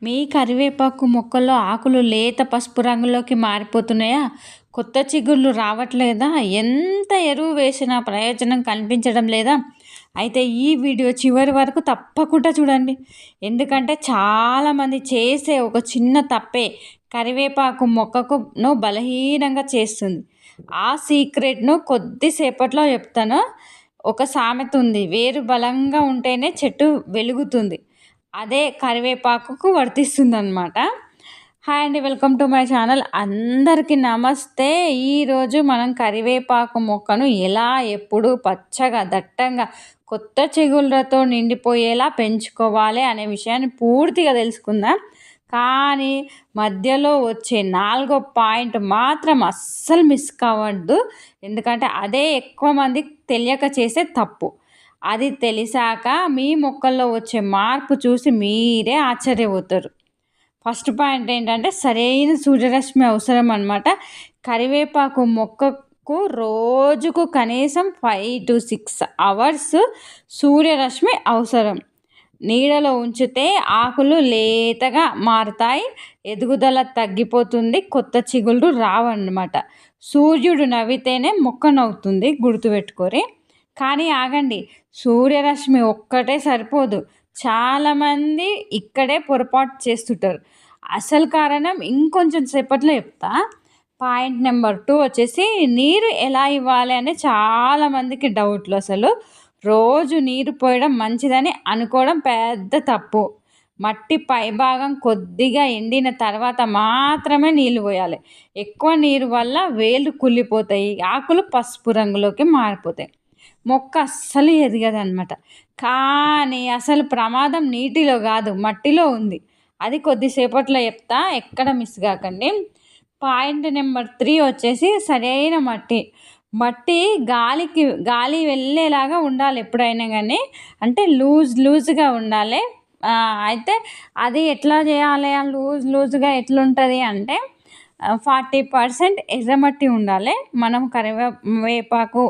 మీ కరివేపాకు మొక్కల్లో ఆకులు లేత పసుపు రంగులోకి మారిపోతున్నాయా? కొత్త చిగుళ్ళు రావట్లేదా? ఎంత ఎరువు వేసినా ప్రయోజనం కనిపించడం లేదా? అయితే ఈ వీడియో చివరి వరకు తప్పకుండా చూడండి. ఎందుకంటే చాలామంది చేసే ఒక చిన్న తప్పే కరివేపాకు మొక్కకును బలహీనంగా చేస్తుంది. ఆ సీక్రెట్‌ను కొద్దిసేపట్లో చెప్తాను. ఒక సామెత ఉంది. వేరు బలంగా ఉంటేనే చెట్టు వెలుగుతుంది. అదే కరివేపాకుకు వర్తిస్తుందనమాట. హాయ్ అండి. Welcome to my channel. అందరికీ నమస్తే. ఈరోజు మనం కరివేపాకు మొక్కను ఎలా ఎప్పుడు పచ్చగా, దట్టంగా, కొత్త చిగుళ్ళతో నిండిపోయేలా పెంచుకోవాలి అనే విషయాన్ని పూర్తిగా తెలుసుకుందాం. కానీ మధ్యలో వచ్చే నాలుగో పాయింట్ మాత్రం అస్సలు మిస్ కావద్దు. ఎందుకంటే అదే ఎక్కువ మందికి తెలియక చేసే తప్పు. అది తెలిసాక మీ మొక్కల్లో వచ్చే మార్పు చూసి మీరే ఆశ్చర్యపోతారు. ఫస్ట్ పాయింట్ ఏంటంటే సరైన సూర్యరశ్మి అవసరం అన్నమాట. కరివేపాకు మొక్కకు రోజుకు కనీసం 5 to 6 అవర్స్ సూర్యరశ్మి అవసరం. నీడలో ఉంచితే ఆకులు లేతగా మారుతాయి, ఎదుగుదల తగ్గిపోతుంది, కొత్త చిగుళ్ళు రావన్నమాట. సూర్యుడు నవ్వితేనే మొక్క నవ్వుతుంది, గుర్తుపెట్టుకోరి. కానీ ఆగండి, సూర్యరశ్మి ఒక్కటే సరిపోదు. చాలామంది ఇక్కడే పొరపాటు చేస్తుంటారు. అసలు కారణం ఇంకొంచెం సేపట్లో చెప్తా. పాయింట్ నెంబర్ 2 వచ్చేసి నీరు ఎలా ఇవ్వాలి అని చాలామందికి డౌట్లు. అసలు రోజు నీరు పోయడం మంచిదని అనుకోవడం పెద్ద తప్పు. మట్టి పైభాగం కొద్దిగా ఎండిన తర్వాత మాత్రమే నీళ్ళు పోయాలి. ఎక్కువ నీరు వల్ల వేళ్ళు కుళ్ళిపోతాయి, ఆకులు పసుపు రంగులోకి మారిపోతాయి, మొక్క అస్సలు ఎదగదనమాట. కానీ అసలు ప్రమాదం నీటిలో కాదు, మట్టిలో ఉంది. అది కొద్దిసేపట్లో చెప్తా, ఎక్కడ మిస్ కాకండి. పాయింట్ నెంబర్ 3 వచ్చేసి సరైన మట్టి. మట్టి గాలి వెళ్ళేలాగా ఉండాలి ఎప్పుడైనా కానీ. అంటే లూజ్గా ఉండాలి. అయితే అది ఎట్లా చేయాలి? లూజ్గా ఎట్లుంటుంది అంటే 40% ఎర్రమట్టి ఉండాలి. మనం కరివేపాకు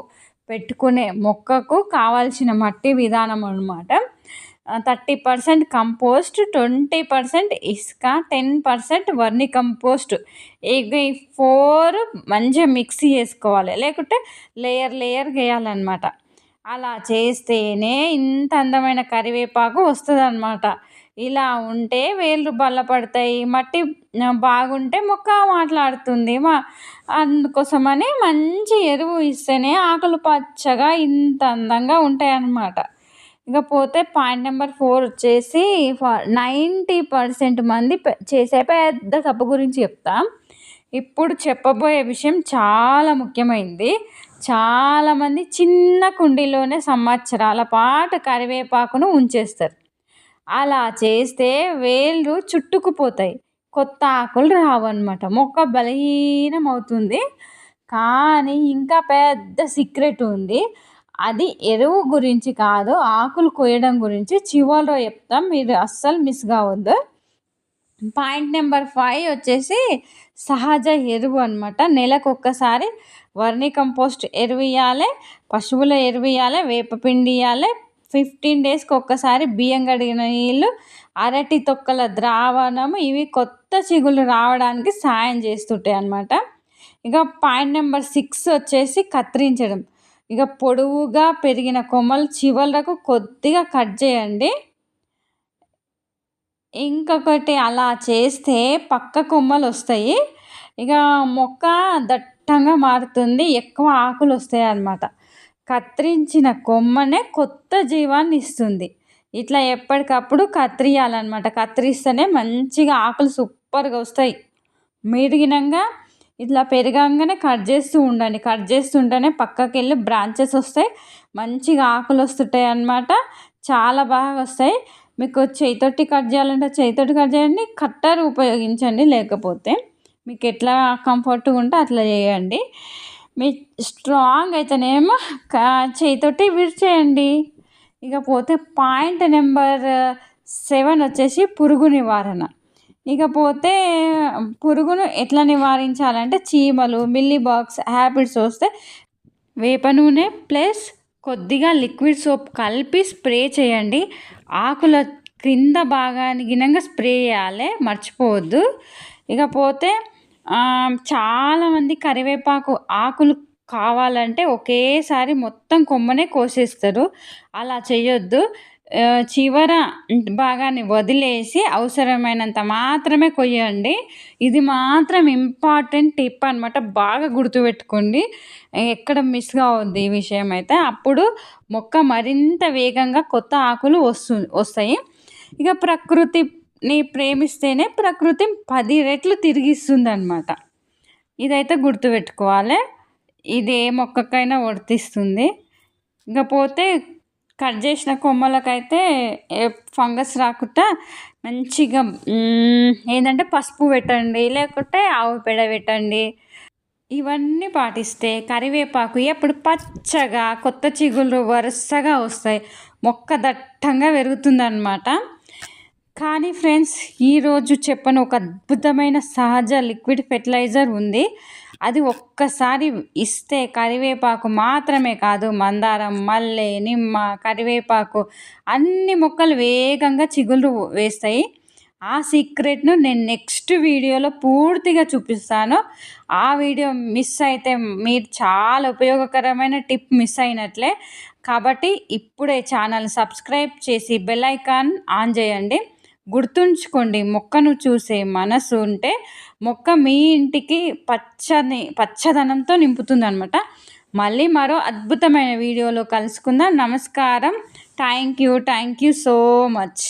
పెట్టుకునే మొక్కకు కావాల్సిన మట్టి విధానం అన్నమాట. 30% కంపోస్ట్, 20% ఇసుక, 10% వర్మి కంపోస్ట్. ఇవి 4 మంచిగా మిక్స్ చేసుకోవాలి, లేకుంటే లేయర్ వేయాలన్నమాట. అలా చేస్తేనే ఇంత అందమైన కరివేపాకు వస్తుందన్నమాట. ఇలా ఉంటే వేళ్ళు బలపడతాయి, మట్టి బాగుంటే మొక్క మాట్లాడుతుంది. అందుకోసమని మంచి ఎరువు ఇస్తేనే ఆకులు పచ్చగా ఇంత అందంగా ఉంటాయన్నమాట. ఇకపోతే పాయింట్ నెంబర్ 4 వచ్చేసి 90% మంది చేసే పెద్ద తప్పు గురించి చెప్తా. ఇప్పుడు చెప్పబోయే విషయం చాలా ముఖ్యమైనది. చాలామంది చిన్న కుండీలోనే సంవత్సరాల పాటు కరివేపాకును ఉంచేస్తారు. అలా చేస్తే వేళ్ళు చుట్టుకుపోతాయి, కొత్త ఆకులు రావన్నమాట, మొక్క బలహీనం అవుతుంది. కానీ ఇంకా పెద్ద సీక్రెట్ ఉంది. అది ఎరువు గురించి కాదు, ఆకులు కోయడం గురించి చివరిలో చెప్తాం. మీరు అస్సలు మిస్ కావద్దు. పాయింట్ నెంబర్ 5 వచ్చేసి సహజ ఎరువు అనమాట. నెలకు ఒక్కసారి వర్మి కంపోస్ట్ ఎరువు ఇవ్వాలి, పశువుల ఎరువు ఇవ్వాలి, వేపపిండి ఇవ్వాలి. 15 డేస్కి ఒక్కసారి బియ్యం కడిగిన నీళ్ళు, అరటి తొక్కల ద్రావణం. ఇవి కొత్త చిగుళ్ళు రావడానికి సాయం చేస్తుంటాయి అన్నమాట. ఇక పాయింట్ నెంబర్ 6 వచ్చేసి కత్తిరించడం. ఇక పొడవుగా పెరిగిన కొమ్మలు చివరకు కొద్దిగా కట్ చేయండి. ఇంకొకటి, అలా చేస్తే పక్క కొమ్మలు వస్తాయి, ఇక మొక్క దట్టంగా మారుతుంది, ఎక్కువ ఆకులు వస్తాయి అన్నమాట. కత్తిరించిన కొమ్మనే కొత్త జీవాన్ని ఇస్తుంది. ఇట్లా ఎప్పటికప్పుడు కత్తిరియాలన్నమాట. కత్తిరిస్తేనే మంచిగా ఆకులు సూపర్గా వస్తాయి. మీడిగినంగా ఇట్లా పెరగంగానే కట్ చేస్తూ ఉండండి. కట్ చేస్తుంటేనే పక్కకి వెళ్ళి బ్రాంచెస్ వస్తాయి, మంచిగా ఆకులు వస్తుంటాయి అన్నమాట. చాలా బాగా వస్తాయి. మీకు చేయితోటి కట్ చేయాలంటే చేయితోటి కట్ చేయండి, కట్టర్ ఉపయోగించండి. లేకపోతే మీకు ఎట్లా కంఫర్ట్గా ఉంటే అట్లా చేయండి. మీ స్ట్రాంగ్ అయితేనేమో చేయితోటి విరిచేయండి. ఇకపోతే పాయింట్ నెంబర్ 7 వచ్చేసి పురుగు నివారణ. ఇకపోతే పురుగును ఎట్లా నివారించాలంటే చీమలు, మిల్లీ బాగ్స్, హ్యాబిట్స్ వస్తే వేప నూనె ప్లస్ కొద్దిగా లిక్విడ్ సోప్ కలిపి స్ప్రే చేయండి. ఆకుల క్రింద భాగానికి గినంగా స్ప్రే చేయాలి, మర్చిపోవద్దు. ఇకపోతే చాలామంది కరివేపాకు ఆకులు కావాలంటే ఒకేసారి మొత్తం కొమ్మనే కోసేస్తారు. అలా చేయొద్దు. చివర భాగాన్ని వదిలేసి అవసరమైనంత మాత్రమే కొయ్యండి. ఇది మాత్రం ఇంపార్టెంట్ టిప్ అనమాట. బాగా గుర్తుపెట్టుకోండి, ఎక్కడ మిస్ కావద్దు ఈ విషయం అయితే. అప్పుడు మొక్క మరింత వేగంగా కొత్త ఆకులు వస్తాయి. ఇక ప్రకృతిని ప్రేమిస్తేనే ప్రకృతి 10 రెట్లు తిరిగిస్తుందనమాట. ఇదైతే గుర్తుపెట్టుకోవాలి. ఇది ఏ మొక్కకైనా వర్తిస్తుంది. ఇకపోతే కట్ చేసిన కొమ్మలకైతే ఫంగస్ రాకుండా మంచిగా ఏంటంటే పసుపు పెట్టండి, లేకుంటే ఆవు పేడ పెట్టండి. ఇవన్నీ పాటిస్తే కరివేపాకు ఎప్పుడు పచ్చగా కొత్త చిగుళ్ళు వరుసగా వస్తాయి, మొక్క దట్టంగా పెరుగుతుందన్నమాట. కానీ ఫ్రెండ్స్, ఈరోజు చెప్పని ఒక అద్భుతమైన సహజ లిక్విడ్ ఫెర్టిలైజర్ ఉంది. అది ఒక్కసారి ఇస్తే కరివేపాకు మాత్రమే కాదు, మందారం, మల్లె, నిమ్మ, కరివేపాకు అన్ని మొక్కలు వేగంగా చిగుళ్ళు వేస్తాయి. ఆ సీక్రెట్ను నేను నెక్స్ట్ వీడియోలో పూర్తిగా చూపిస్తాను. ఆ వీడియో మిస్ అయితే మీరు చాలా ఉపయోగకరమైన టిప్ మిస్ అయినట్లే. కాబట్టి ఇప్పుడే ఛానల్ సబ్స్క్రైబ్ చేసి బెల్ ఐకాన్ ఆన్ చేయండి. గుర్తుంచుకోండి, మొక్కను చూసే మనసు ఉంటే మొక్క మీ ఇంటికి పచ్చదనంతో నింపుతుందన్నమాట. మళ్ళీ మరో అద్భుతమైన వీడియోలో కలుసుకుందాం. నమస్కారం. Thank you so much.